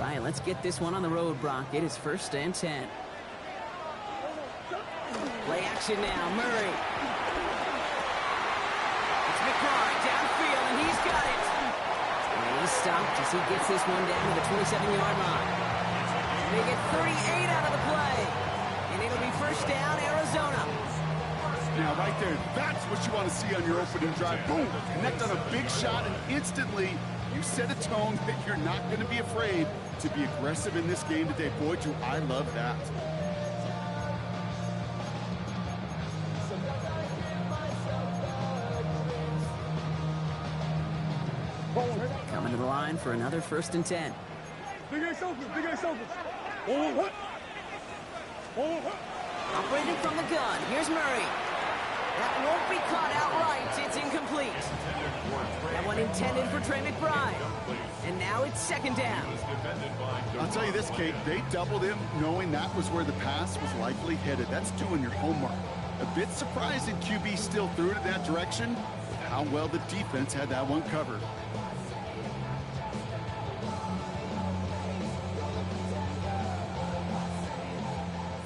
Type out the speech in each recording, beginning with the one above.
right, let's get this one on the road, Brock. It is 1st and 10. Play action now, Murray. It's McBride downfield, and he's got it. And he's stopped as he gets this one down to the 27-yard line. They get 38 out of the play, and it'll be 1st down, Arizona. Now, right there, that's what you want to see on your opening drive. Boom! Connect on a big shot, and instantly you set a tone that you're not going to be afraid to be aggressive in this game today. Boy, do I love that. Coming to the line for another 1st and 10. Big ace open, big ace open. Operating from the gun, here's Murray. That won't be caught outright. It's incomplete. That one intended for Trey McBride. And now it's 2nd down. I'll tell you this, Kate, they doubled him knowing that was where the pass was likely headed. That's doing your homework. A bit surprising QB still threw it in that direction, with how well the defense had that one covered.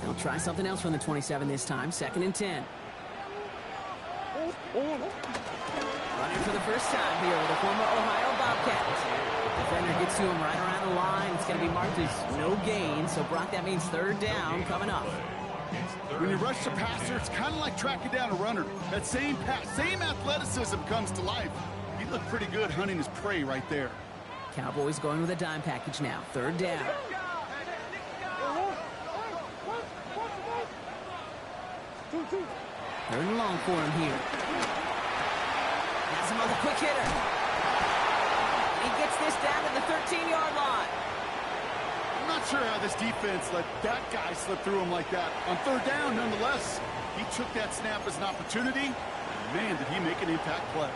They'll try something else from the 27 this time. 2nd and 10. Running for the first time here with the former Ohio Bobcat. Defender gets to him right around the line. It's going to be marked as no gain. So, Brock, that means 3rd down coming up. When you rush the passer, it's kind of like tracking down a runner. That same pass, same athleticism comes to life. He looked pretty good hunting his prey right there. Cowboys going with a dime package now. 3rd down. 3rd and long for him here. Has him on the quick hitter. He gets this down to the 13-yard line. I'm not sure how this defense let that guy slip through him like that. On 3rd down, nonetheless, he took that snap as an opportunity. Man, did he make an impact play.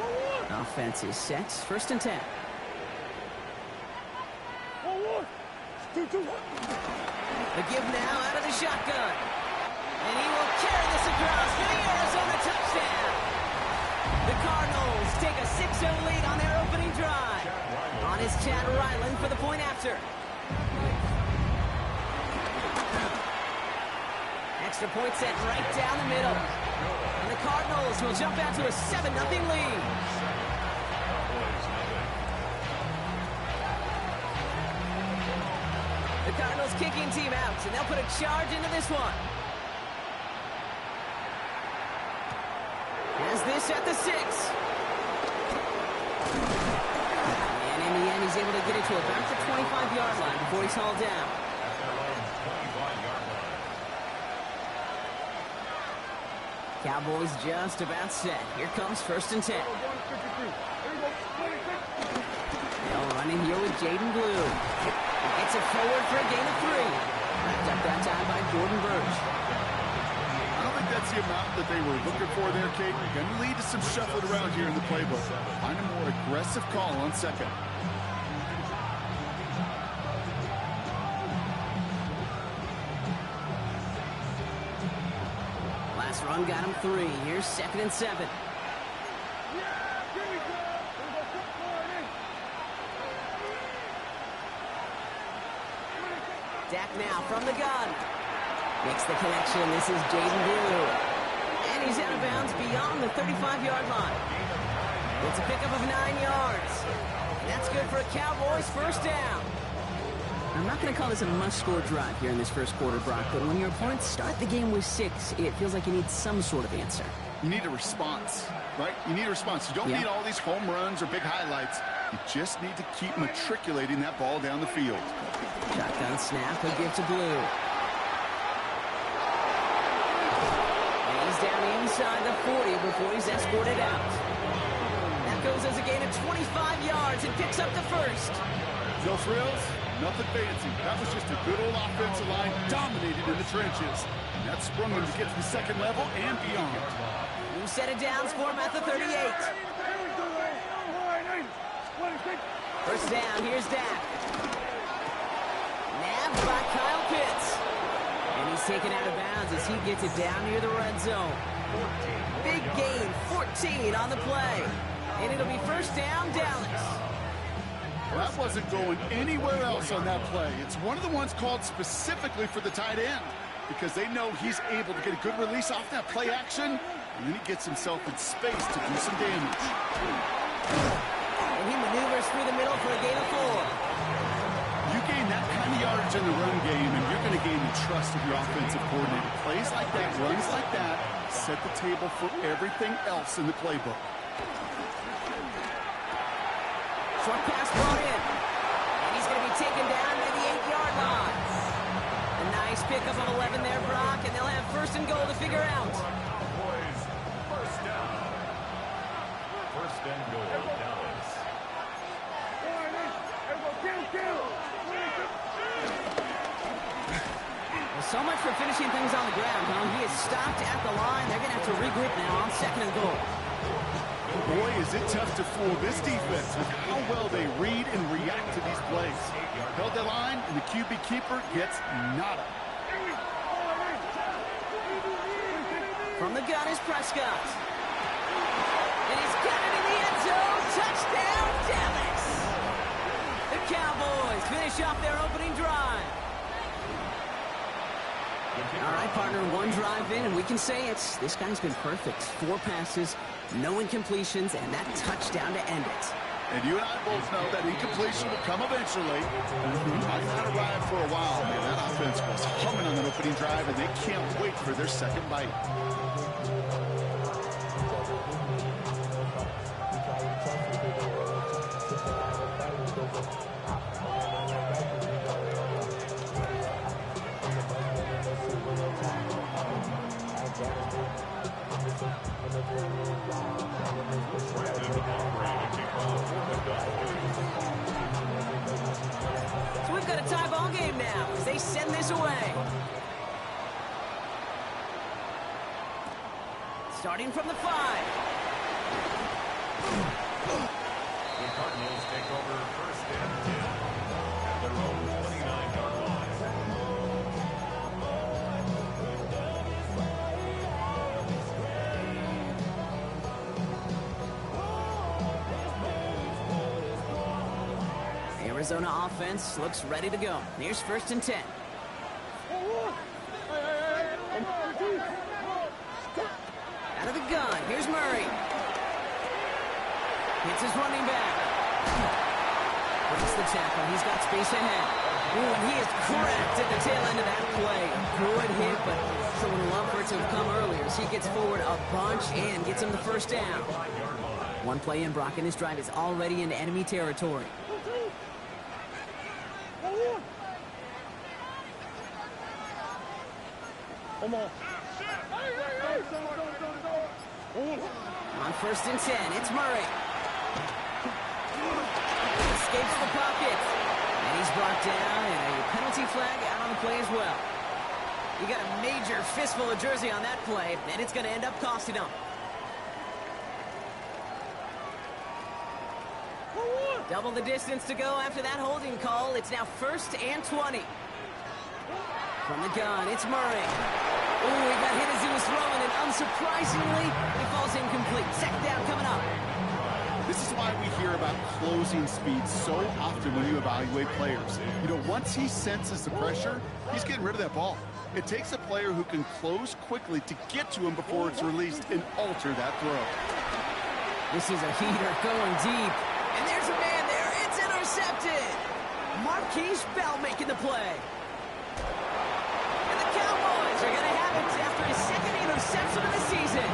Offense is set. 1st and 10. The give now out of the shotgun. And he will carry this across for the Arizona touchdown. The Cardinals take a 6-0 lead on their opening drive. On is Chad Ryland for the point after. Extra point set right down the middle. And the Cardinals will jump out to a 7-0 lead. The Cardinals kicking team out, and they'll put a charge into this one. Has this at the 6. And in the end, he's able to get it to about the 25-yard line before he's hauled down. Cowboys just about set. Here comes 1st and 10. They'll run in here with Jaden Blue. He gets it forward for a gain of 3. Wrapped up that time by Jordan Burch. I don't think that's the amount that they were looking for there, Kate. Going to lead to some shuffling around here in the playbook. Find a more aggressive call on 2nd. Last run got him 3. Here's 2nd and 7. Dak now from the gun. Makes the connection. This is Jaden Blue. And he's out of bounds beyond the 35-yard line. It's a pickup of 9 yards. That's good for a Cowboys 1st down. I'm not going to call this a must-score drive here in this 1st quarter, Brock, but when your opponents start the game with 6, it feels like you need some sort of answer. You need a response, right? You need a response. You don't need all these home runs or big highlights. You just need to keep matriculating that ball down the field. Shotgun snap, a give to Blue. And he's down inside the 40 before he's escorted out. That goes as a gain of 25 yards and picks up the 1st. No frills, nothing fancy. That was just a good old offensive line dominated in the trenches. And that sprung him to get to the 2nd level and beyond. New set of downs for him at the 38. 1st down, here's Dak. Nabbed by Kyle Pitts. And he's taken out of bounds as he gets it down near the red zone. Big gain, 14 on the play. And it'll be 1st down, Dallas. That wasn't going anywhere else on that play. It's one of the ones called specifically for the tight end because they know he's able to get a good release off that play action, and then he gets himself in space to do some damage. And he maneuvers through the middle for a gain of 4. You gain that kind of yardage in the run game, and you're going to gain the trust of your offensive coordinator. Plays like that, runs like that, set the table for everything else in the playbook. Short pass brought in. And he's going to be taken down by the 8-yard line. A nice pickup of 11 there, Brock, and they'll have first and goal to figure out. Boys, first down. First and goal, Dallas. Well, so much for finishing things on the ground, huh? He is stopped at the line. They're going to have to regroup now on second and goal. Boy, is it tough to fool this defense with how well they read and react to these plays. Held the line, and the QB keeper gets nada. From the gun is Prescott. And he's got it in the end zone. Touchdown, Dallas! The Cowboys finish off their opening drive. All right, partner, one drive in, and we can say this guy's been perfect. 4 passes, no incompletions, and that touchdown to end it. And you and I both know that incompletion will come eventually. Might not arrive for a while, man. That offense was humming on that opening drive, and they can't wait for their second bite. So we've got a tie ball game now as they send this away. Starting from the 5. The Cardinals take over first and 10 at their own 29-yard line. Arizona offense looks ready to go. Here's first and 10. Out of the gun, here's Murray. Hits his running back. Breaks the tackle, he's got space ahead. Ooh, and he is cracked at the tail end of that play. A good hit, but someone would love for it to have come earlier as he gets forward a bunch and gets him the first down. One play in, Brock, and this drive is already into enemy territory. On first and 10, it's Murray. Escapes the pocket. And he's brought down, and a penalty flag out on the play as well. You got a major fistful of jersey on that play, and it's going to end up costing him. Double the distance to go after that holding call. It's now first and 20. From the gun, it's Murray. Ooh, he got hit as he was throwing, and unsurprisingly, he falls incomplete. Second down coming up. This is why we hear about closing speed so often when you evaluate players. You know, once he senses the pressure, he's getting rid of that ball. It takes a player who can close quickly to get to him before it's released and alter that throw. This is a heater going deep. And there's a man there. It's intercepted. Marquise Bell making the play. And the Cowboys are going to have it after his second interception of the season.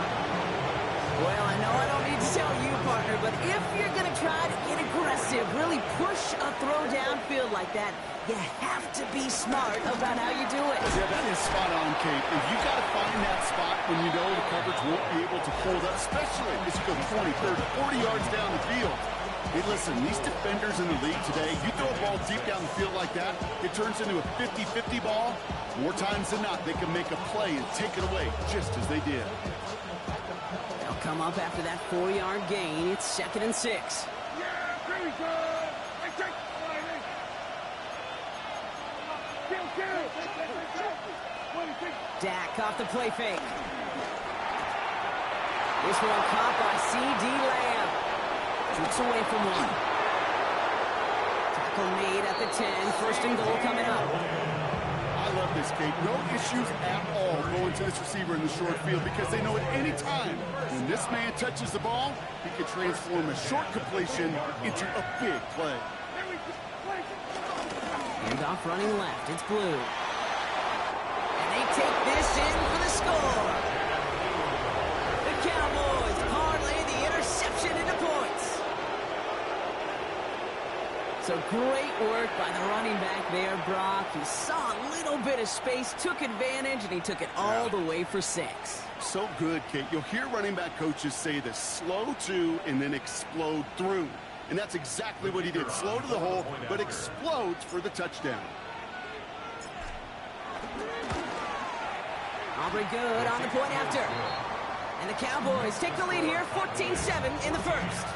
Well, I know I don't need to tell you, partner, but if you're going to try to get aggressive, really push a throw downfield like that, you have to be smart about how you do it. Yeah, that is spot on, Kate. If you got to find that spot when you know the coverage won't be able to hold up, especially as you go 20, 30, 40 yards down the field. Hey, listen, these defenders in the league today, you throw a ball deep down the field like that, it turns into a 50-50 ball. More times than not, they can make a play and take it away, just as they did. They'll come up after that 4-yard gain. It's second and 6. Dak off the play fake. This one caught by C.D. Lamb. Shoots away from one. tackle made at the 10. First and goal coming up. I love this, Kate. No issues at all going to this receiver in the short field because they know at any time when this man touches the ball, he can transform a short completion into a big play. Hand off running left. It's Blue. And they take this in for the score. The Cowboys parlay the interception into points. So great work by the running back there, Brock. He saw a little bit of space, took advantage, and he took it all the way for 6. So good, Kate. You'll hear running back coaches say this: slow to and then explode through. And that's exactly what he did. Slow to the hole, but explodes for the touchdown. Aubrey good on the point after. And the Cowboys take the lead here, 14-7 in the first.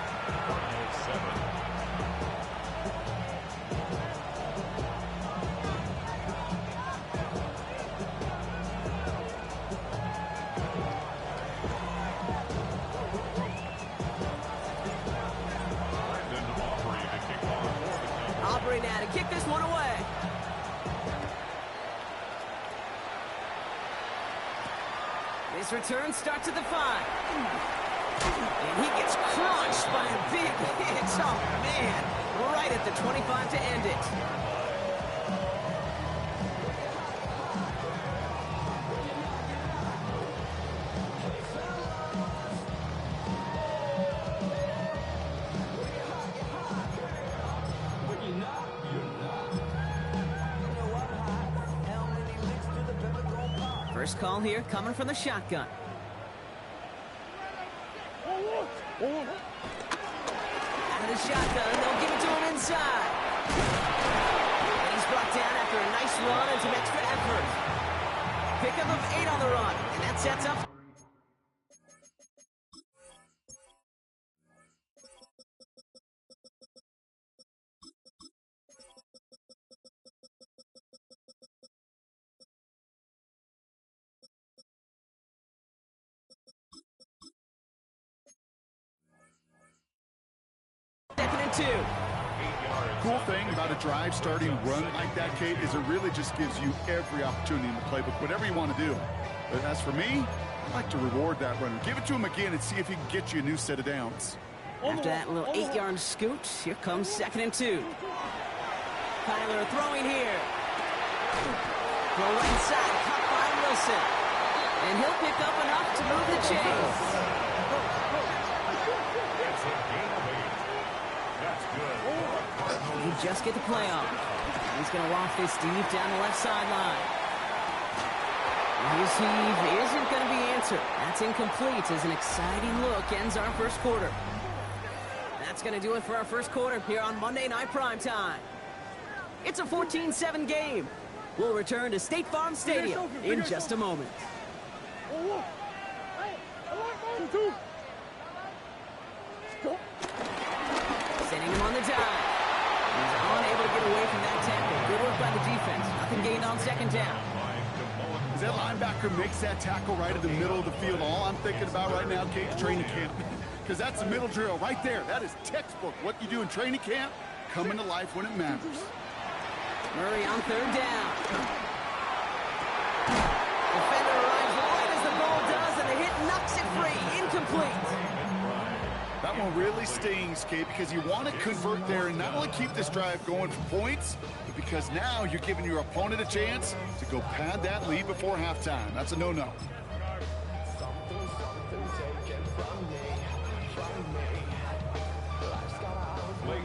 Aubrey now to kick this one away. His return starts at the 5. And he gets crushed by a big hit. Oh, man. Right at the 25 to end it. First call here coming from the shotgun. Out of the shotgun, they'll give it to him inside. And he's brought down after a nice run and some extra effort. Pickup of 8 on the run, and that sets up. Second and 2. Cool thing about a drive starting run like that, Kate, is it really just gives you every opportunity in the playbook, whatever you want to do. But as for me, I like to reward that runner. Give it to him again and see if he can get you a new set of downs. After that little 8-yard scoot, here comes second and 2. Kyler throwing here. Throw right inside, caught by Wilson. And he'll pick up enough to move the chains. You just get the play off. He's going to loft this deep down the left sideline. His heave isn't going to be answered. That's incomplete as an exciting look ends our first quarter. That's going to do it for our first quarter here on Monday Night Primetime. It's a 14-7 game. We'll return to State Farm Stadium in just a moment. Sending him on the dive. He's unable to get away from that tackle. Good work by the defense. Nothing gained on second down. As that linebacker makes that tackle right in the middle of the field, all I'm thinking about right now, Kate, is training camp. Because that's the middle drill right there. That is textbook. What you do in training camp, coming to life when it matters. Murray on third down. Defender arrives right as the ball does, and the hit knocks it free. Incomplete. That one really stings, Kate, because you want to convert there and not only keep this drive going for points, but because now you're giving your opponent a chance to go pad that lead before halftime. That's a no-no.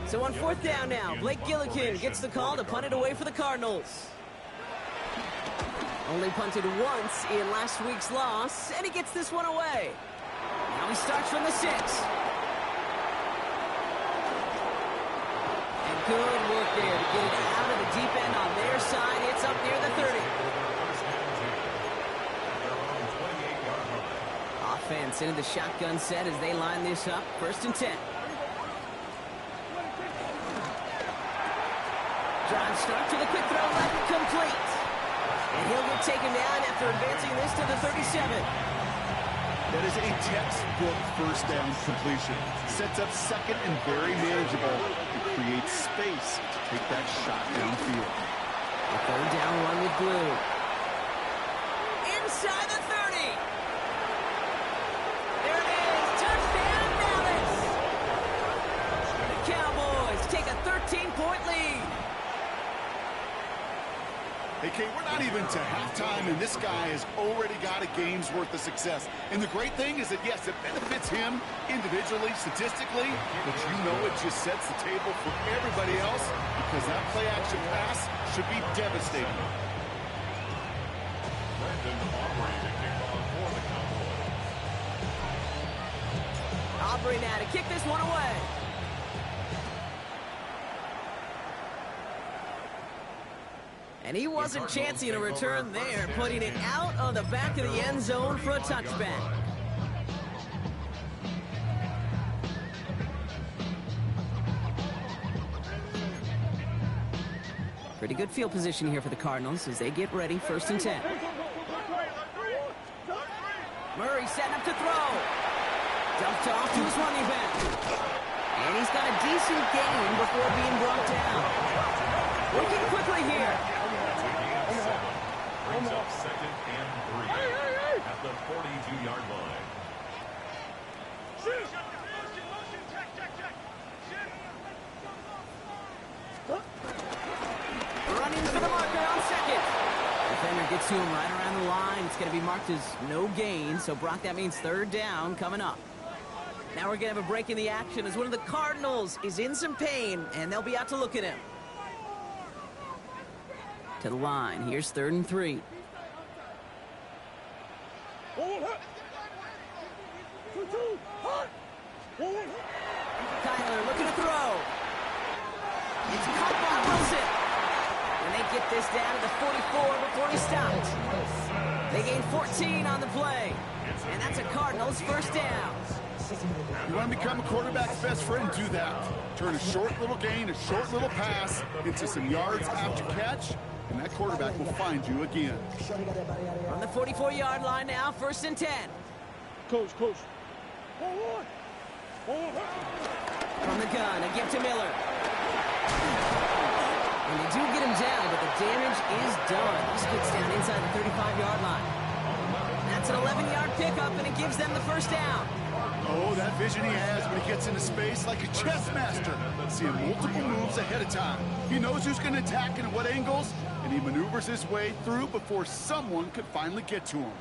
So on fourth down now, Blake Gillikin gets the call to punt it away for the Cardinals. Only punted once in last week's loss, and he gets this one away. Now he starts from the 6. And good work there to get it out of the deep end on their side. It's up near the 30. Offense into the shotgun set as they line this up. First and 10. Drive start to the quick throw left, complete. And he'll get taken down after advancing this to the 37. That is a textbook first down completion. Sets up second and very manageable. The creates space to take that shot downfield. A third down run with Blue. Inside the 30. There it is. Touchdown, Dallas. The Cowboys take a 13-point lead. Hey, Kate, we're not even to halftime, and this guy has already got a game's worth of success. And the great thing is that, yes, it benefits him individually, statistically, but you know it just sets the table for everybody else because that play-action pass should be devastating. Brandon Aubrey to kick off for the Cowboys. Aubrey now to kick this one away. And he wasn't chancing a return there, putting it out on the back of the end zone for a touchback. Pretty good field position here for the Cardinals as they get ready, 1st and 10. Murray setting up to throw. Dumped off to his running back. And he's got a decent gain before being brought down. Working quickly here. Brings up 2nd and 3 at the 42-yard line. Running for the marker on 2nd. Defender gets to him right around the line. It's going to be marked as no gain. So, Brock, that means 3rd down coming up. Now we're going to have a break in the action as one of the Cardinals is in some pain, and they'll be out to look at him. To the line. Here's 3rd and 3. Kyler looking to throw. It's caught by Wilson. And they get this down to the 44 before he stopped. They gain 14 on the play. And that's a Cardinals 1st down. You want to become a quarterback's best friend, do that. Turn a short little gain, a short little pass into some yards after catch, and that quarterback will find you again. On the 44-yard line now, 1st and 10. Coach. From the gun, a give to Miller. And they do get him down, but the damage is done. He gets down inside the 35-yard line. That's an 11-yard pickup, and it gives them the 1st down. Oh, that vision he has when he gets into space like a chess master. Seeing multiple moves ahead of time. He knows who's going to attack and at what angles, and he maneuvers his way through before someone could finally get to him.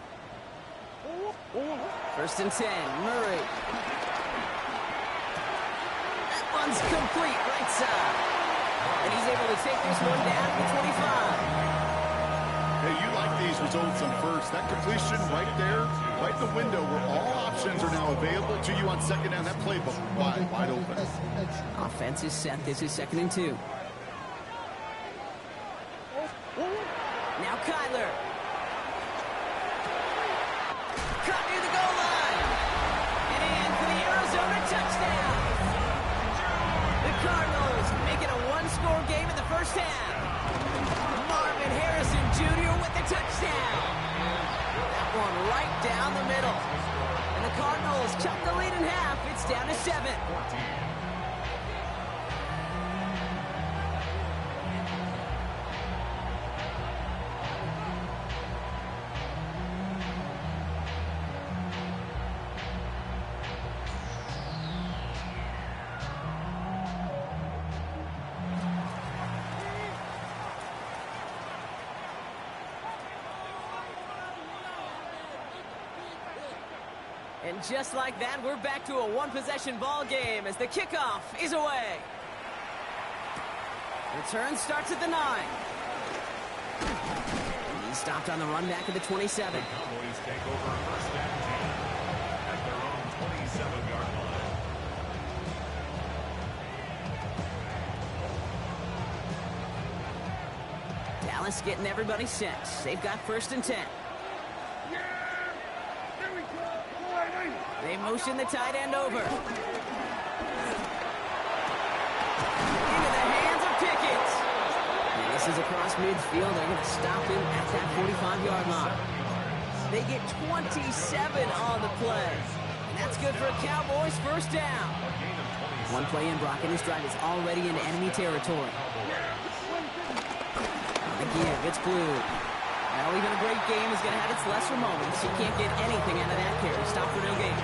1st and 10, Murray. That one's complete, right side. And he's able to take this one down to 25. Hey, you like these results on 1st. That completion right there, right in the window where all options are now available to you on 2nd down. That playbook wide open. Offense is set. This is 2nd and 2. Now Kyler. Cut near the goal line. And in for the Arizona touchdown. The Cardinals make it a one-score game in the 1st half. Marvin Harrison Jr. with the touchdown. That one right down the middle. And the Cardinals cut the lead in half. It's down to 7. And just like that, we're back to a one-possession ball game as the kickoff is away. Return starts at the 9. He stopped on the run back at the 27. The Cowboys take over 1st and 10 at their own 27-yard line. Dallas getting everybody set. They've got 1st and 10. They motion the tight end over. Into the hands of Pickett. And this is across midfield. They're going to stop him at that 45-yard line. They get 27 on the play. And that's good for a Cowboys 1st down. A gain of One play in, Brock, and his drive is already in enemy territory. Again, it's Blue. Now even a great game is going to have its lesser moments. He can't get anything out of that carry. Stop for no gain.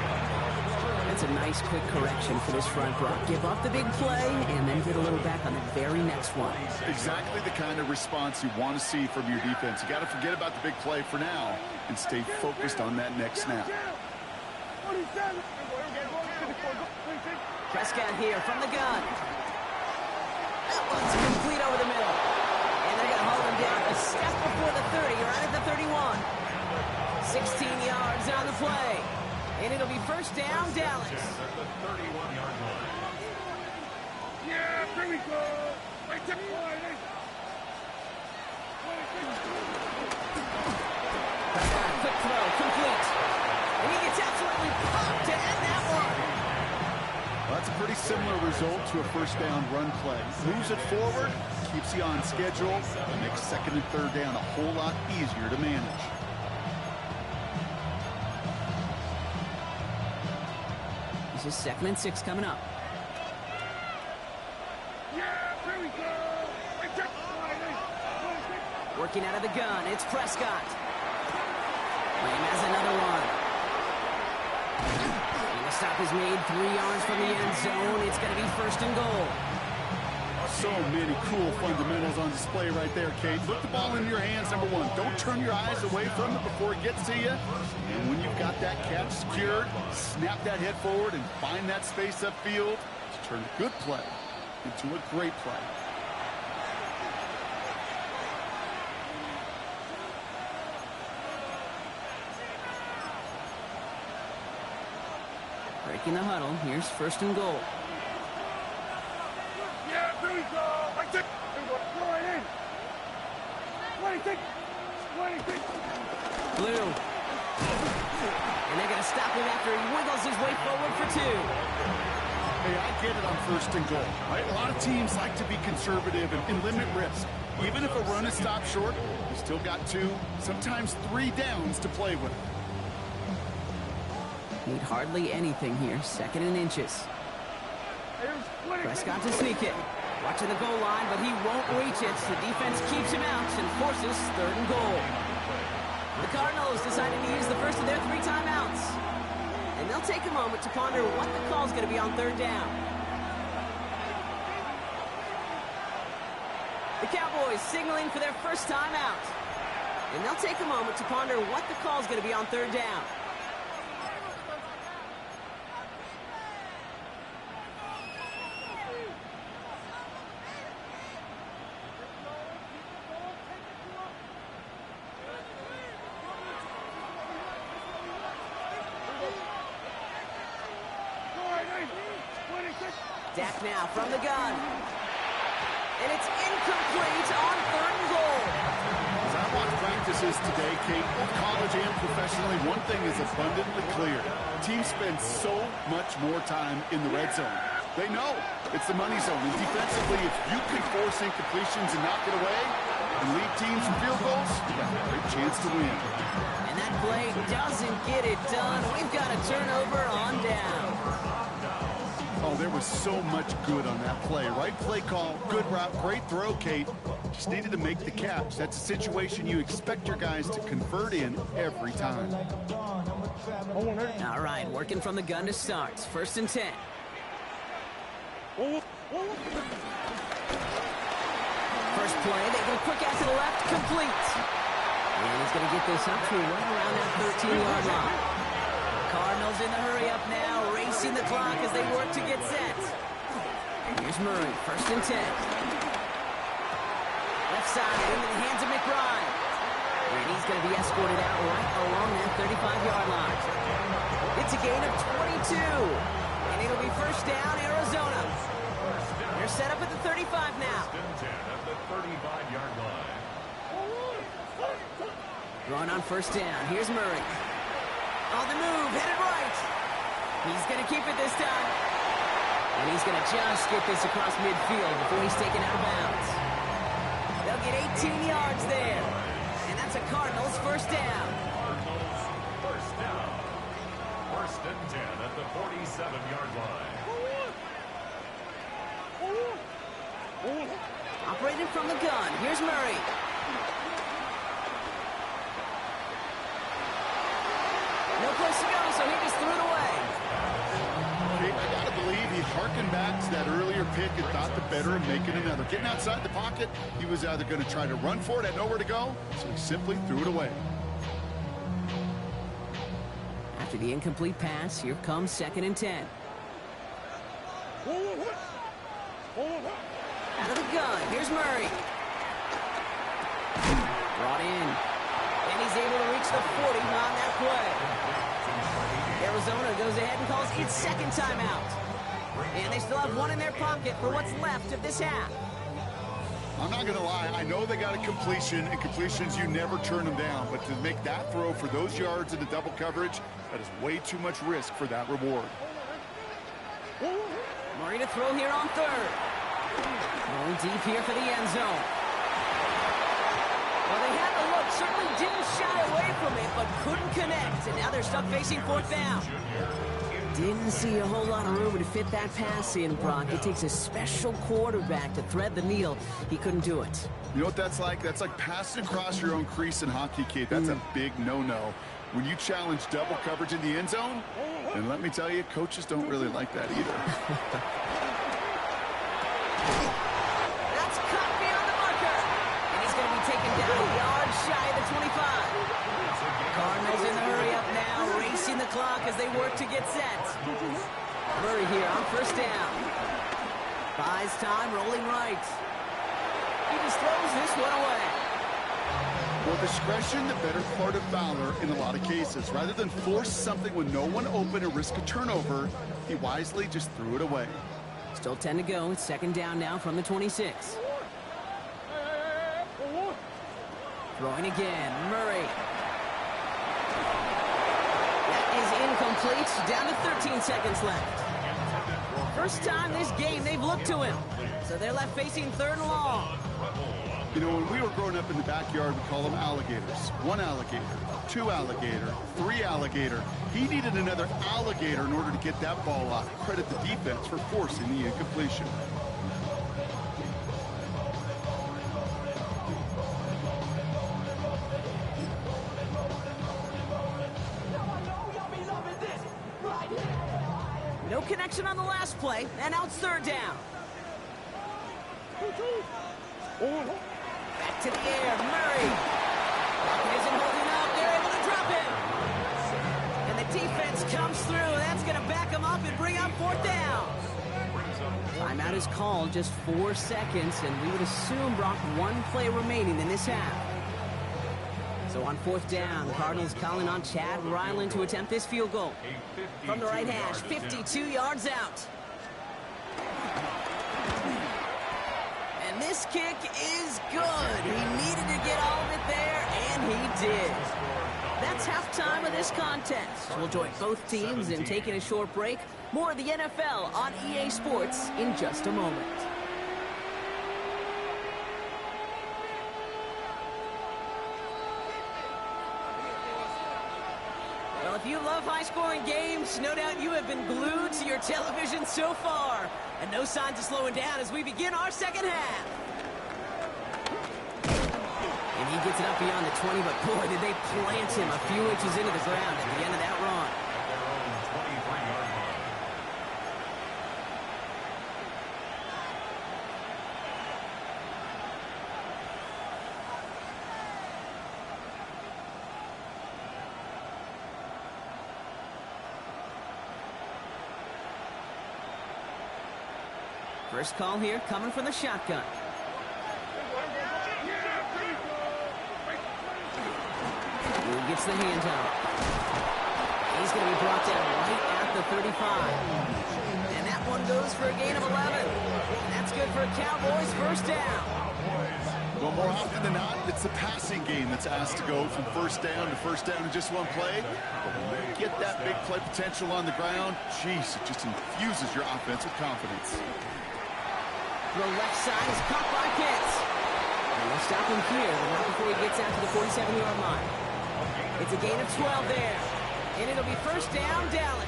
That's a nice quick correction for this front, Brock. Give up the big play and then get a little back on the very next one. Exactly the kind of response you want to see from your defense. You got to forget about the big play for now and stay focused on that next snap. Prescott here from the gun. That one's complete over the middle. And they're going to hold him down a step before the 30, right at the 31. 16 yards on the play. And it'll be first down, Dallas. At the 31-yard line. Yeah, here we go. Quick throw, complete. And he gets absolutely popped to end that one. Well, that's a pretty similar result to a first down run play. Moves it forward, keeps you on schedule, and makes second and third down a whole lot easier to manage. This is 2nd and 6 coming up. Working out of the gun, it's Prescott. Lamb has another one. And the stop is made 3 yards from the end zone. It's going to be first and goal. So many cool fundamentals on display right there, Kate. Put the ball in your hands, number one. Don't turn your eyes away from it before it gets to you. And when you've got that catch secured, snap that head forward and find that space upfield to turn a good play into a great play. Breaking the huddle. Here's first and goal. Yeah, here we go. Right there. Go right in. 26. Blue. And they're going to stop him after he wiggles his way forward for 2. Hey, I get it on first and goal, right? A lot of teams like to be conservative and limit risk. Even if a run is stopped short, you still got 2, sometimes 3 downs to play with. Need hardly anything here. 2nd and inches. Prescott to sneak it. Watching the goal line, but he won't reach it. The defense keeps him out and forces 3rd and goal. The Cardinals decided to use the first of their 3 timeouts. And they'll take a moment to ponder what the call's going to be on 3rd down. The Cowboys signaling for their first timeout. And they'll take a moment to ponder what the call's going to be on 3rd down. Dak now from the gun. And it's incomplete on 3rd and goal. As I watch practices today, Kate, both college and professionally, one thing is abundantly clear. Teams spend so much more time in the red zone. They know it's the money zone. And defensively, if you can force incompletions and knock it away and lead teams in field goals, you got a great chance to win. And that play doesn't get it done. We've got a turnover on down. Oh, there was so much good on that play. Right play call, good route, great throw, Kate. Just needed to make the catch. That's a situation you expect your guys to convert in every time. All right, working from the gun to start. 1st and 10. First play, they go quick out to the left, complete. And he's going to get this up to right around that 13-yard line. Cardinals in the hurry up now, racing the clock as they work to get set. Here's Murray, 1st and 10. Left side into the hands of McBride. And he's going to be escorted out right along that 35-yard line. It's a gain of 22. And it'll be first down, Arizona. They're set up at the 35 now. First and 10 at the 35-yard line. Throwing on first down. Here's Murray. On the move, headed right. He's going to keep it this time. And he's going to just get this across midfield before he's taken out of bounds. They'll get 18 yards there. And that's a Cardinals first down. Cardinals first down. 1st and 10 at the 47-yard line. separated from the gun. Here's Murray. No place to go, so he just threw it away. Okay, I gotta believe he harkened back to that earlier pick and thought the better of making another. Getting outside the pocket, he was either going to try to run for it, had nowhere to go, so he simply threw it away. After the incomplete pass, here comes 2nd and 10. Out of the gun, here's Murray. Brought in. And he's able to reach the 40 on that play. Arizona goes ahead and calls its 2nd timeout. And they still have one in their pocket for what's left of this half. I'm not going to lie, I know they got a completion, and completions, you never turn them down. But to make that throw for those yards in the double coverage, that is way too much risk for that reward. Murray to throw here on 3rd. Going deep here for the end zone. Well, they had the look, certainly didn't shy away from it, but couldn't connect. And now they're stuck facing 4th down. Didn't see a whole lot of room to fit that pass in, Brock. It takes a special quarterback to thread the needle. He couldn't do it. You know what that's like? That's like passing across your own crease in hockey, kid. That's a big no-no. When you challenge double coverage in the end zone, and let me tell you, coaches don't really like that either. That's cut beyond the marker. And he's going to be taken down a yard shy of the 25. Cardinals in the hurry up now, racing the clock as they work to get set. Murray here on 1st down. Buys time, rolling right. He just throws this one away. Well, discretion, the better part of valor in a lot of cases. Rather than force something with no one open and risk a turnover, he wisely just threw it away. Still 10 to go. It's 2nd down now from the 26. Throwing again, Murray. That is incomplete. Down to 13 seconds left. First time this game they've looked to him. So they're left facing 3rd and long. You know, when we were growing up in the backyard, we call them alligators. 1 alligator, 2 alligator, 3 alligator. He needed another alligator in order to get that ball off. Credit the defense for forcing the incompletion. No connection on the last play, and now it's 3rd down. Back to the air, Murray. Isn't holding up, they're able to drop him. And the defense comes through, that's going to back him up and bring up 4th down. Timeout is called, just 4 seconds, and we would assume, Brock, 1 play remaining in this half. So on 4th down, the Cardinals calling on Chad Ryland to attempt this field goal. From the right hash, 52 yards out. And this kick is good. He needed to get all of it there, and he did. That's halftime of this contest. We'll join both teams in taking a short break. More of the NFL on EA Sports in just a moment. Well, if you love high-scoring games, no doubt you have been glued to your television so far. And no signs of slowing down as we begin our 2nd half. And he gets it up beyond the 20, but boy, did they plant him a few inches into the ground at the end of that run. First call here coming from the shotgun. He gets the handout. He's going to be brought down right at the 35. And that one goes for a gain of 11. And that's good for a Cowboys 1st down. Well, more often than not, it's the passing game that's asked to go from 1st down to 1st down in just 1 play. But when you get that big play potential on the ground, geez, it just infuses your offense with confidence. The left side is caught by Pitts. And they'll stop him here, but not before he gets out to the 47-yard line. It's a gain of 12 there. And it'll be 1st down, Dallas.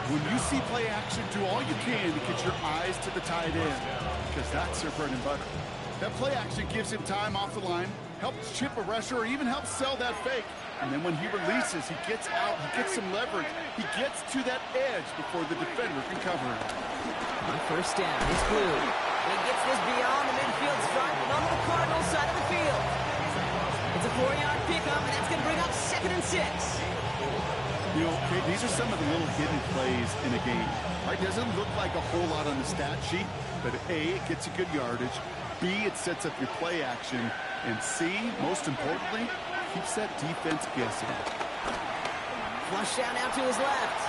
When you see play action, do all you can to get your eyes to the tight end, because that's their bread and butter. That play action gives him time off the line, helps chip a rusher, or even helps sell that fake. And then when he releases, he gets out, he gets some leverage. He gets to that edge before the defender can cover him. On first down, it's Blue. And he gets this beyond the midfield stripe and on the Cardinals side of the field. It's a 4-yard pickup, and that's going to bring up 2nd and 6. You know, okay, these are some of the little hidden plays in a game. Right? Doesn't look like a whole lot on the stat sheet, but A, it gets a good yardage. B, it sets up your play action. And C, most importantly, keeps that defense guessing. Flush down out to his left.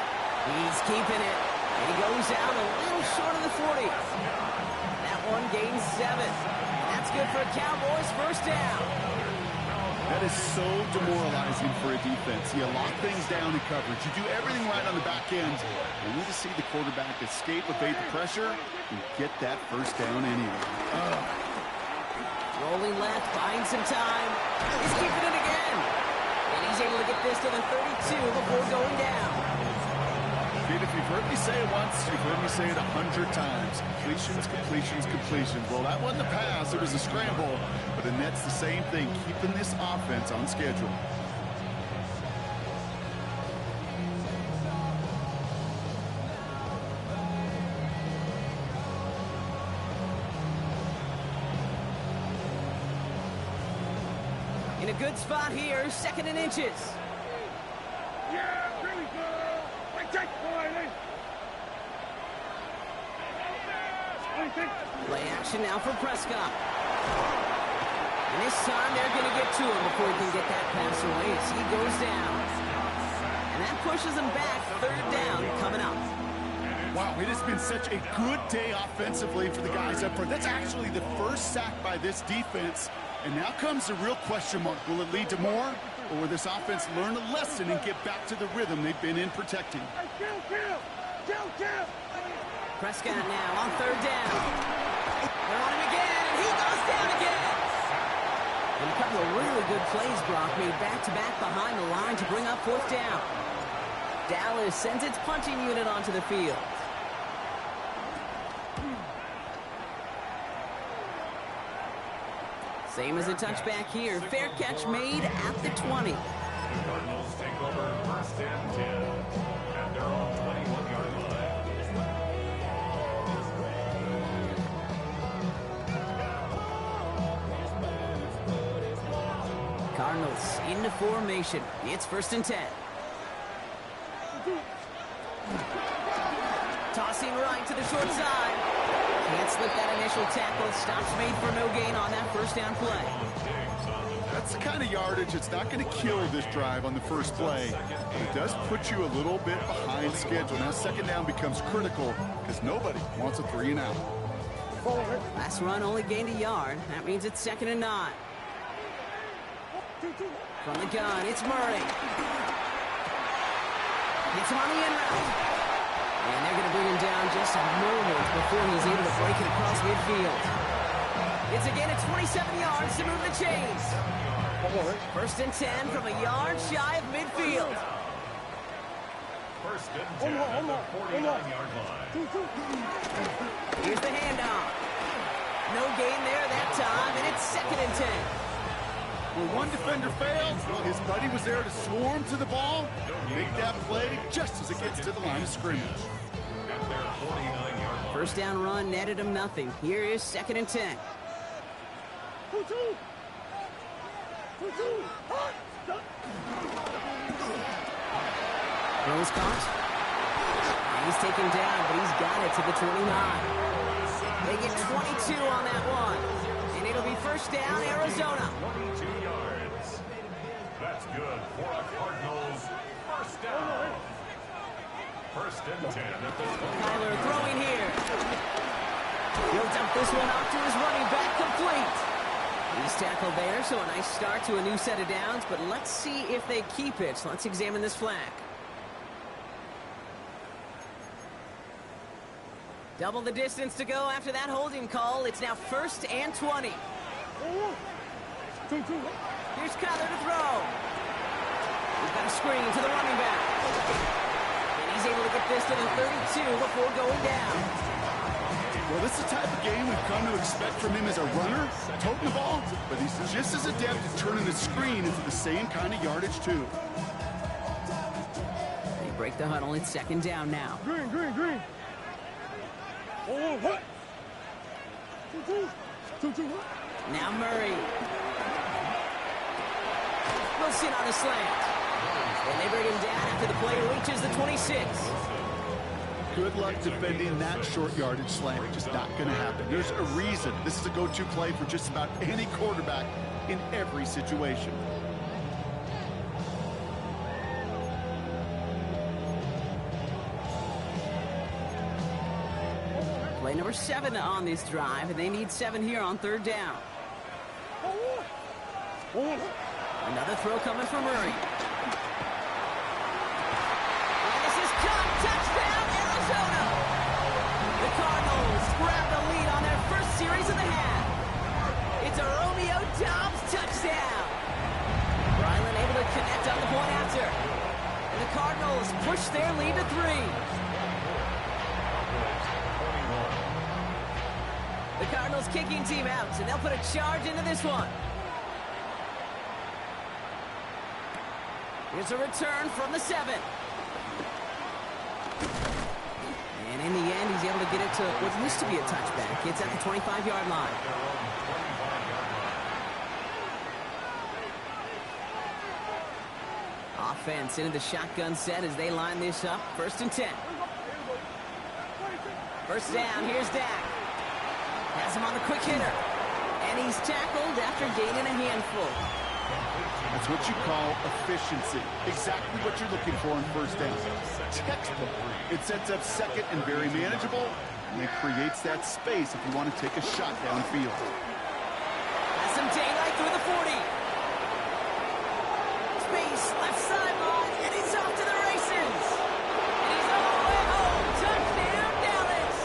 He's keeping it. And he goes out a little short of the 40. That one gains 7. That's good for a Cowboys first down. That is so demoralizing for a defense. You lock things down in coverage. You do everything right on the back end. You need to see the quarterback escape, evade the pressure, and get that first down anyway. Rolling left, buying some time. He's keeping it again. And he's able to get this to the 32 before going down. Dude, if you've heard me say it once, you've heard me say it 100 times. Completions, completions, completions. Well, that wasn't a pass. It was a scramble. But the Nets, the same thing, keeping this offense on schedule. In a good spot here, 2nd and inches. Yeah, here we go. I take Riley. Play action now for Prescott. And this time they're going to get to him before he can get that pass away as he goes down. And that pushes him back. 3rd down coming up. Wow, it has been such a good day offensively for the guys up front. That's actually the first sack by this defense. And now comes the real question mark. Will it lead to more? Or will this offense learn a lesson and get back to the rhythm they've been in protecting? Kill. Prescott now on 3rd down. They're on him again, and he goes down again. And a couple of really good plays, Brock, made back-to-back behind the line to bring up 4th down. Dallas sends its punching unit onto the field. Same as a touchback here. Fair catch made at the 20. The Cardinals take over 1st and 10 at their own 21-yard line. Cardinals into formation. It's 1st and 10. Tossing right to the short side. Can't slip that initial tackle. Stops made for no gain on that 1st down play. That's the kind of yardage that's not going to kill this drive on the first play. But it does put you a little bit behind schedule. Now 2nd down becomes critical because nobody wants a 3 and out. Last run only gained a yard. That means it's 2nd and 9. From the gun, it's Murray. Gets him on the end route. And they're going to bring him down just a moment before he's able to break it across midfield. It's again at 27 yards to move the chains. 1st and 10 from a yard shy of midfield. 1st and 10 at the 49-yard line. Here's the handoff. No gain there that time, and it's 2nd and 10. When one defender fails, well, his buddy was there to swarm to the ball. Make that play just as it gets to the line of scrimmage. At their 49-yard line. 1st down run netted him nothing. Here is 2nd and 10. Throws caught. He's taken down, but he's got it to the 29. They get 22 on that one. And it'll be 1st down, Arizona. 22 yards. That's good for a Cardinals 1st down. 1st and 10 at the 20. Kyler throwing here. He'll dump this one off to his running back, complete. He's tackled there, so a nice start to a new set of downs, but let's see if they keep it. Let's examine this flag. Double the distance to go after that holding call. It's now 1st and 20. Here's Kyler to throw. He's got a screen to the running back. And he's he's able to get this to the 32 before going down. Well, this is the type of game we've come to expect from him as a runner, toting the ball, but he's just as adept at turning the screen into the same kind of yardage, too. They break the huddle. It's second down now. Green, green, green. Oh, what? 2-2. Now Murray. Wilson on a slant. And they bring him down after the play reaches the 26. Good luck defending that short yardage slant. Just not going to happen. There's a reason this is a go-to play for just about any quarterback in every situation. Play number 7 on this drive, and they need 7 here on third down. Another throw coming from Murray. And this is caught. Touchdown, Arizona! The Cardinals grab the lead on their first series of the half. It's a Romeo Doubs touchdown. Ryland able to connect on the point after. And the Cardinals push their lead to 3. The Cardinals kicking team out, and they'll put a charge into this one. Here's a return from the 7. And in the end, he's able to get it to what used to be a touchback. It's at the 25-yard line. Offense into the shotgun set as they line this up. First and 10. First down, here's Dak. Has him on the quick hitter. And he's tackled after gaining a handful. That's what you call efficiency. Exactly what you're looking for in first down. Textbook. It sets up second and very manageable, and it creates that space if you want to take a shot downfield. Has some daylight through the 40. Space, left sideline, and he's off to the races. And he's all the way home. Touchdown, Dallas.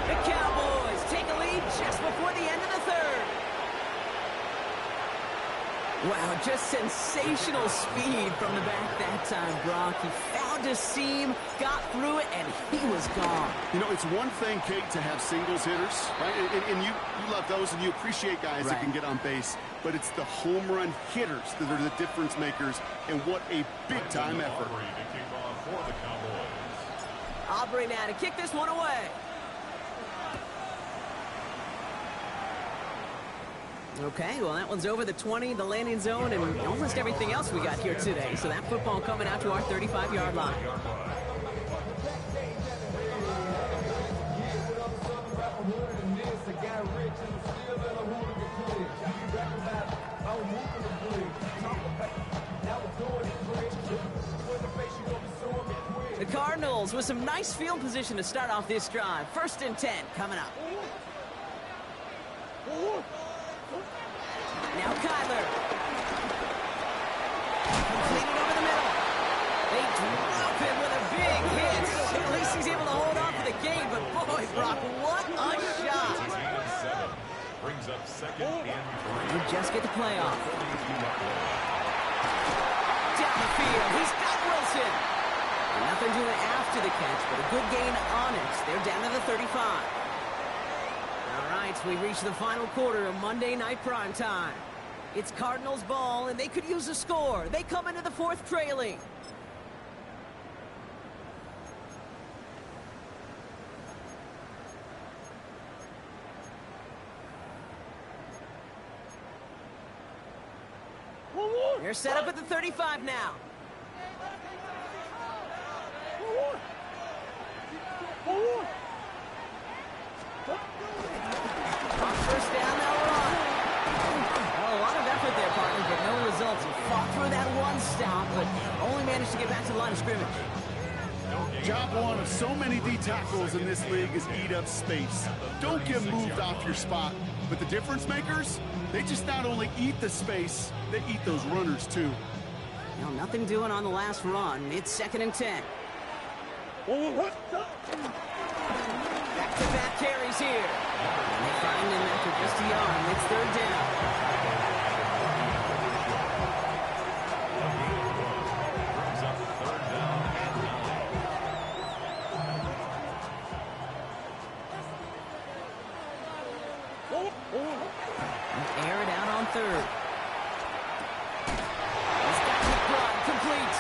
The Cowboys take a lead just before the end of the third. Wow, just sensational speed from the back that time, Brock. He found a seam, got through it, and he was gone. You know, it's one thing, Kate, to have singles hitters, right? And you love those, and you appreciate guys that can get on base. But it's the home run hitters that are the difference makers, and what a big-time effort. Aubrey now to kick this one away. Okay, well, that one's over the 20, the landing zone, and almost everything else we got here today. So that football coming out to our 35-yard line. The Cardinals with some nice field position to start off this drive. First and 10 coming up. Now Kyler. Completed over the middle. They drop him with a big hit. At least he's able to hold on for the game, but boy, Brock, what a shot. Brings up second and 3. You just get the play off. Down the field. He's got Wilson. And nothing doing after the catch, but a good gain on it. They're down to the 35. All right, we reach the final quarter of Monday Night Prime Time. It's Cardinals ball, and they could use a score. They come into the fourth trailing. They're set up at the 35 now. First down, they'll run. Well, a lot of effort there, partner, but no results. He fought through that one stop, but only managed to get back to the line of scrimmage. Job one of so many D tackles in this league is eat up space. Don't get moved off your spot. But the difference makers, they just not only eat the space, they eat those runners too. Now, nothing doing on the last run. It's second and 10. Back-to-back carries here. And they find him after just a yard. It's third down. Brings up third down and Air it out on third. He's got McBride complete.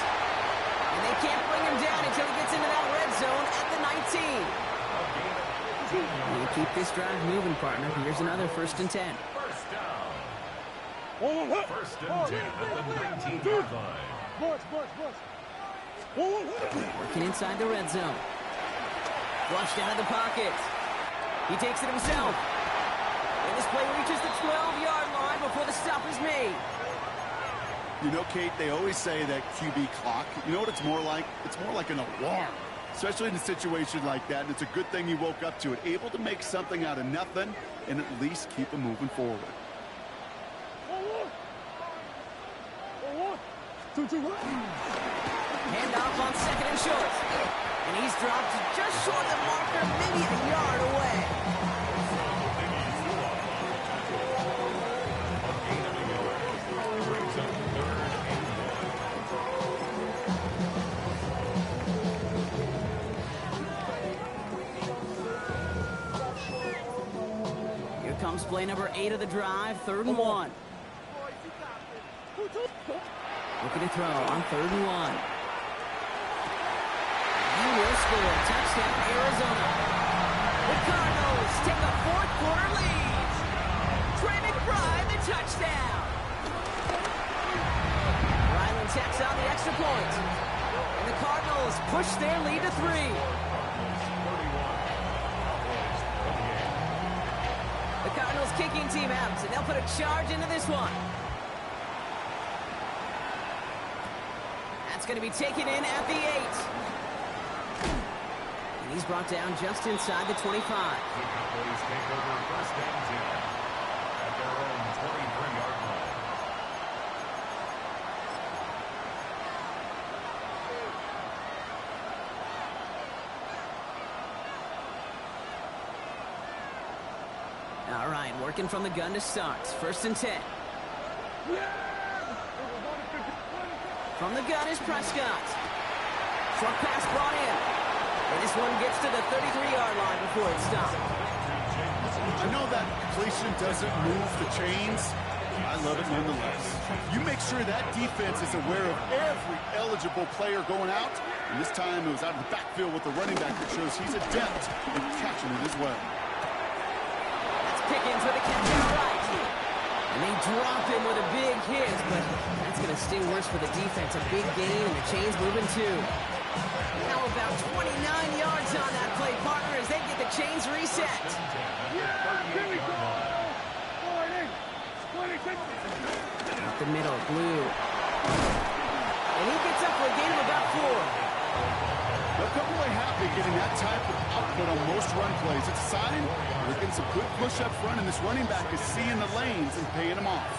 And they can't bring him down until he gets into that red zone at the 19. You keep this drive moving, partner. Here's another 1st and 10. First down. First and 10 at the 19-yard line. Working inside the red zone. Flushed out of the pocket. He takes it himself. And this play reaches the 12-yard line before the stop is made. You know, Kate, they always say that QB clock, you know what it's more like? It's more like an alarm, especially in a situation like that. And it's a good thing you woke up to it, able to make something out of nothing and at least keep them moving forward. Handoff on 2nd and short. And he's dropped just short of the marker, maybe a yard away. Here comes play number 8 of the drive, 3rd and 1. Looking to throw on 3rd and 1. He will score. Touchdown, Arizona. The Cardinals take a 4th quarter lead. Trey McBride, the touchdown. Ryland tacks on the extra point. And the Cardinals push their lead to 3. The Cardinals kicking team out, and they'll put a charge into this one. That's going to be taken in at the 8. And he's brought down just inside the 25. The Cowboys take over 1st and 10 at their own 23-yard line. All right, working from the gun to start. 1st and 10. From the gun is Prescott. Short pass brought in. And this one gets to the 33-yard line before it stops. I know that completion doesn't move the chains. I love it nonetheless. You make sure that defense is aware of every eligible player going out. And this time it was out of the backfield with the running back that shows he's adept in catching it as well. That's Pickens with a catch on the right. And they drop him with a big hit, but that's going to sting worse for the defense. A big gain, and the chains moving too. Now about 29 yards on that play, partner, as they get the chains reset. Up the middle, Blue. And he gets up for a gain of about 4. They'll come away happy getting that type of output on most run plays. It's a sign they're getting some good push up front, and this running back is seeing the lanes and paying them off.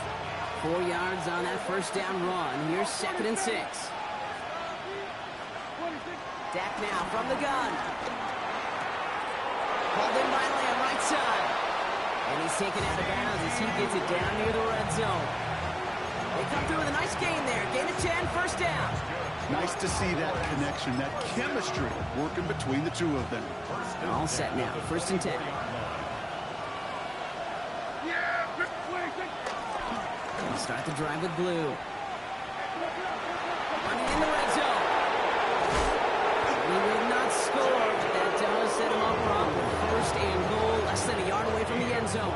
4 yards on that 1st down run. Here's 2nd and 6. Dak now from the gun. Hauled in by Lamb, right side. And he's taken out of bounds as he gets it down near the red zone. They come through with a nice gain there. Gain of 10, 1st down. Nice to see that connection, that chemistry working between the two of them. All set now. 1st and 10. We'll start the drive with Blue. Running in the red zone. He will not score, but that does set him up wrong. 1st and goal, less than a yard away from the end zone.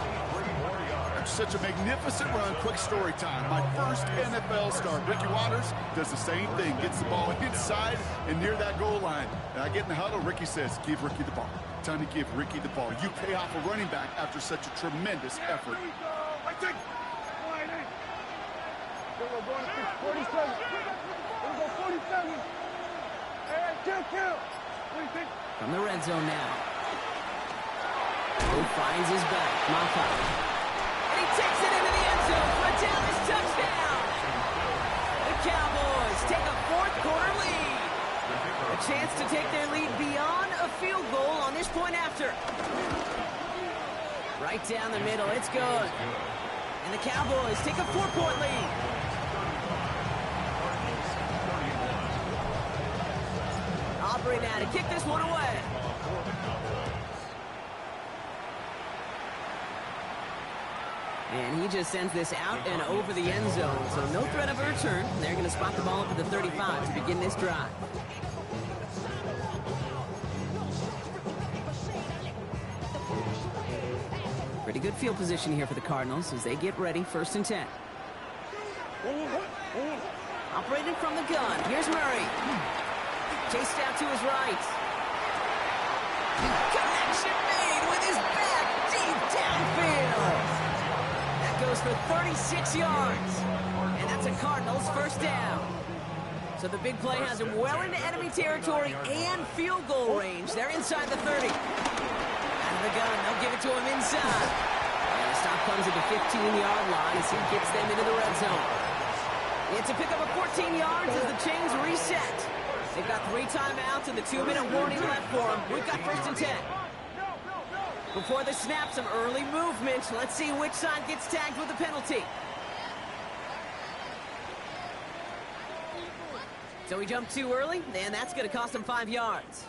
Such a magnificent run. Quick story time. My first NFL start. Ricky Watters does the same thing. Gets the ball inside and near that goal line. And I get in the huddle. Ricky says, give Ricky the ball. Time to give Ricky the ball. You pay off a running back after such a tremendous effort. From the red zone now. Who finds his back? Mafai. He takes it into the end zone for a Dallas touchdown. The Cowboys take a 4th quarter lead. A chance to take their lead beyond a field goal on this point after. Right down the middle, it's good. And the Cowboys take a 4-point lead. Aubrey now to kick this one away. And he just sends this out and over the end zone, so no threat of a return. They're going to spot the ball up at the 35 to begin this drive. Pretty good field position here for the Cardinals as they get ready, 1st and 10. Operated from the gun. Here's Murray. Chased out to his right. Connection made with his back deep downfield. That goes for 36 yards. And that's a Cardinals 1st down. So the big play has him well into enemy territory and field goal range. They're inside the 30. Out of the gun, they'll give it to him inside. And the stop comes at the 15-yard line as he gets them into the red zone. It's a pickup of 14 yards as the chains reset. They've got 3 timeouts and the 2-minute warning left for them. We've got 1st and 10. Before the snap, some early movement. Let's see which side gets tagged with a penalty. So he jumped too early, and that's going to cost him 5 yards.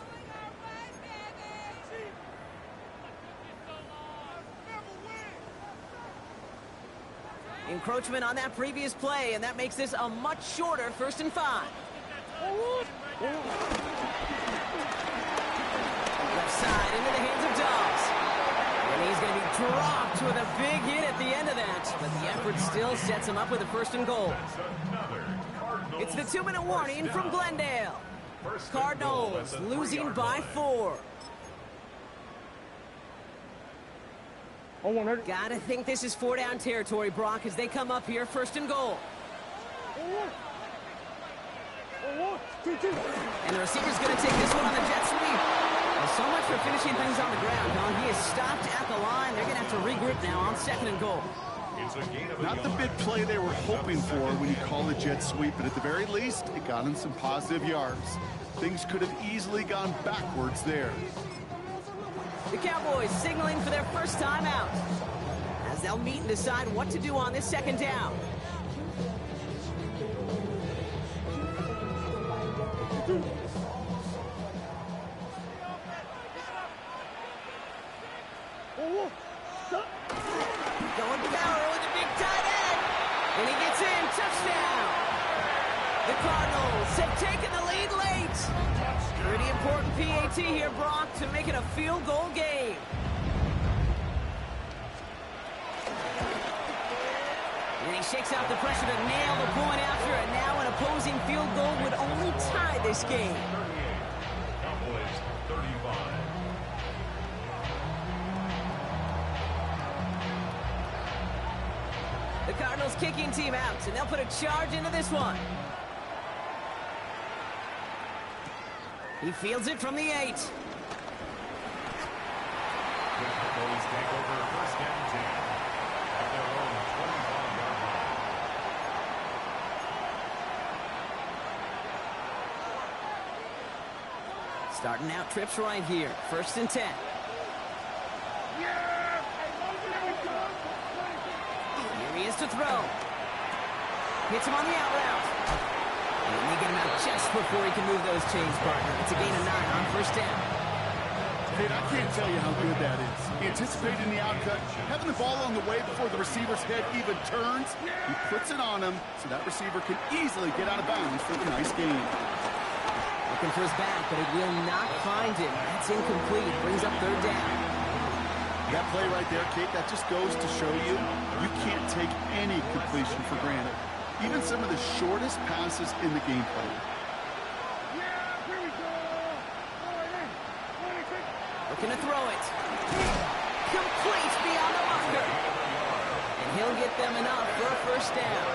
Encroachment on that previous play, and that makes this a much shorter 1st and 5. Left side into the hands of Dobbs. And he's going to be dropped with a big hit at the end of that. But the effort still sets him up with a 1st and goal. It's the 2-minute warning from Glendale. Cardinals losing by 4. Gotta think this is 4-down territory, Brock, as they come up here, 1st and goal. And the receiver's going to take this one on the jet sweep. Well, so much for finishing things on the ground, huh? He is stopped at the line. They're going to have to regroup now on 2nd and goal. Not the big play they were hoping for when you call the jet sweep, but at the very least, it got him some positive yards. Things could have easily gone backwards there. The Cowboys signaling for their 1st time out as they'll meet and decide what to do on this 2nd down. Going power with a big tight end. And he gets in. Touchdown. The Cardinals have taken the lead late. Pretty important PAT here, Brock, to make it a field goal game. And he shakes out the pressure to nail the point after, and now an opposing field goal would only tie this game. Cowboys 35. The Cardinals kicking team out, and they'll put a charge into this one. He fields it from the 8. Cowboys take over 1st and 10 at their own 25-yard line. Starting out trips right here. 1st and 10. Here he is to throw. Hits him on the out route. And they get him out just before he can move those chains, partner. It's a gain of 9 on 1st down. Kate, I can't tell you how good that is. Anticipating the outcut, having the ball on the way before the receiver's head even turns. He puts it on him so that receiver can easily get out of bounds for the nice gain. Looking for his back, but it will not find him. That's incomplete. Brings up 3rd down. That play right there, Kate, that just goes to show you can't take any completion for granted. Even some of the shortest passes in the gameplay. Looking to throw it. Complete beyond the marker. And he'll get them enough for a 1st down.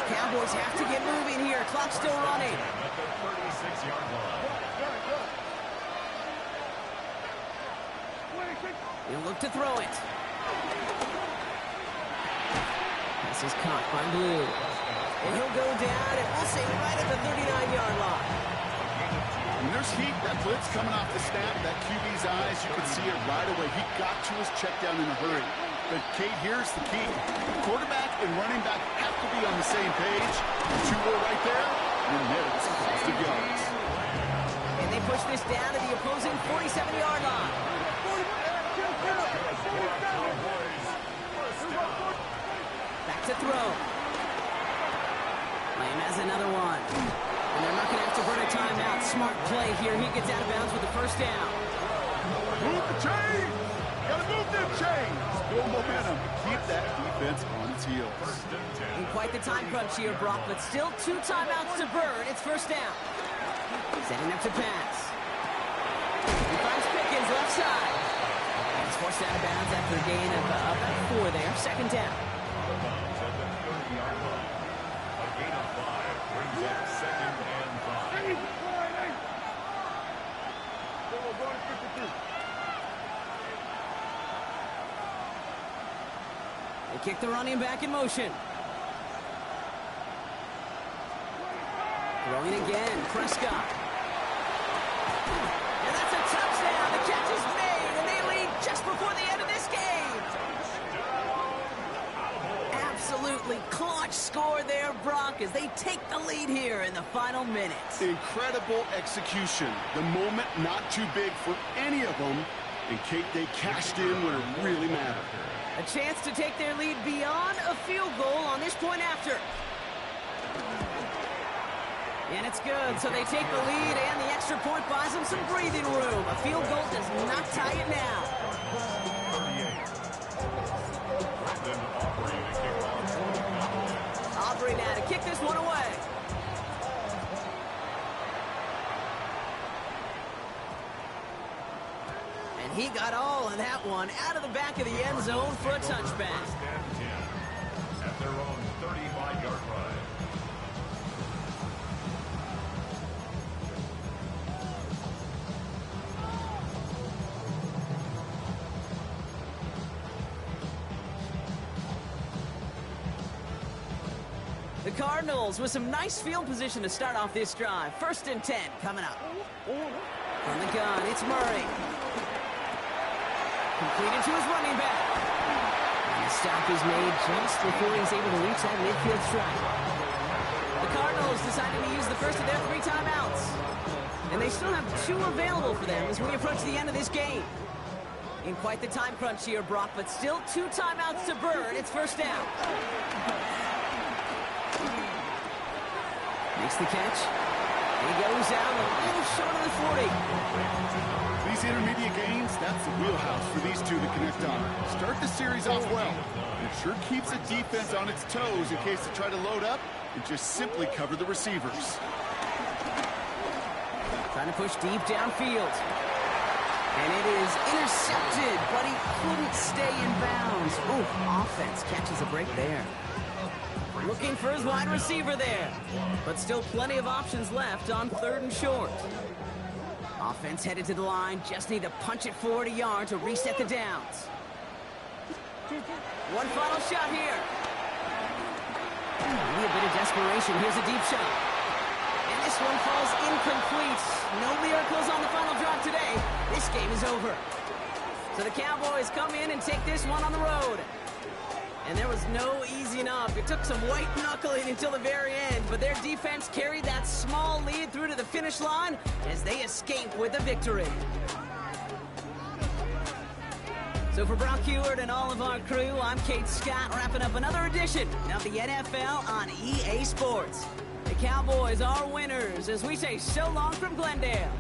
Cowboys have to get moving here. Clock's still running. At the 36-yard line. He'll look to throw it. This is caught by Blue. And he'll go down, and we'll say right at the 39-yard line. When there's heat, that blitz coming off the snap, that QB's eyes, you can see it right away. He got to his check down in a hurry. But, Kate, here's the key. The quarterback and running back have to be on the same page. The 2 were right there, and there's positive yards. And they push this down to the opposing 47-yard line. throw. Lamb has another one. And they're not going to have to burn a timeout. Smart play here. He gets out of bounds with the first down. Move the chains! Gotta move them chains! Build momentum. Keep that defense on its heels. And quite the time crunch here, Brock, but still 2 timeouts to burn. It's first down. Setting up to pass. He finds Pickens left side. And he's forced out of bounds after a gain of about 4 there. Second down. A gain of 5 brings up second and 5. They kick the running back in motion. Throwing again, Prescott. And that's a touchdown. The catch is made, and they lead just before the end of this game. Absolutely clutch score there, Brock, as they take the lead here in the final minutes. Incredible execution. The moment not too big for any of them. And Kate, they cashed in when it really mattered. A chance to take their lead beyond a field goal on this point after. And it's good, so they take the lead, and the extra point buys them some breathing room. A field goal does not tie it now. 38. Aubrey now to kick this one away. And he got all of that one out of the back of the end zone for a touchback. First and 10 at their own 35-yard line. The Cardinals with some nice field position to start off this drive. First and 10 coming up. From the gun, it's Murray. Completed to his running back. And the stop is made just before he's able to reach that midfield strike. The Cardinals decided to use the first of their 3 timeouts. And they still have 2 available for them as we approach the end of this game. In quite the time crunch here, Brock, but still 2 timeouts to burn. It's first down. Makes the catch. He goes out a little short of the 40. These intermediate gains, that's the wheelhouse for these two to connect on. Start the series off well. It sure keeps the defense on its toes in case they try to load up and just simply cover the receivers. Trying to push deep downfield. And it is intercepted, but he couldn't stay in bounds. Ooh, offense catches a break there. Looking for his wide receiver there. But still plenty of options left on 3rd and short. Offense headed to the line. Just need to punch it forward a yard to reset the downs. One final shot here. Maybe a bit of desperation. Here's a deep shot. And this one falls incomplete. No miracles on the final drive today. This game is over. So the Cowboys come in and take this one on the road. And there was no easing up. It took some white knuckling until the very end, but their defense carried that small lead through to the finish line as they escape with a victory. So for Brock Huard and all of our crew, I'm Kate Scott, wrapping up another edition of the NFL on EA Sports. The Cowboys are winners as we say so long from Glendale.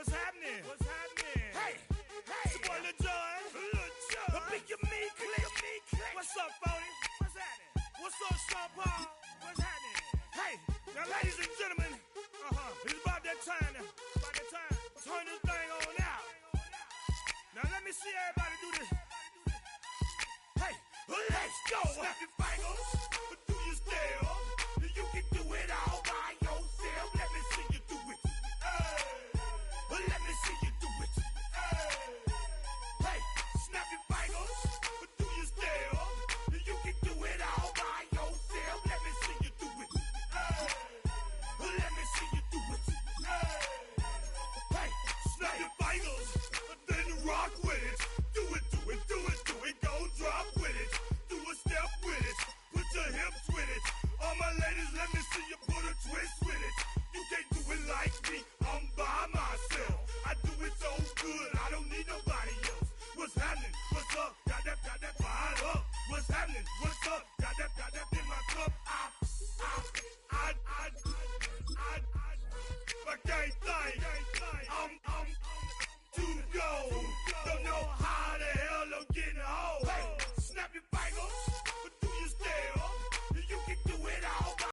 What's happening? What's happening? Hey, it's your boy Lil Jon. The Big Your Me Click. What's up, 40? What's happening? What's up, Sean Paul? What's happening? Hey, now ladies and gentlemen, it's about that time now. About that time. Turn this thing on out. Now let me see everybody do this. Hey, let's go. Snap your fingers.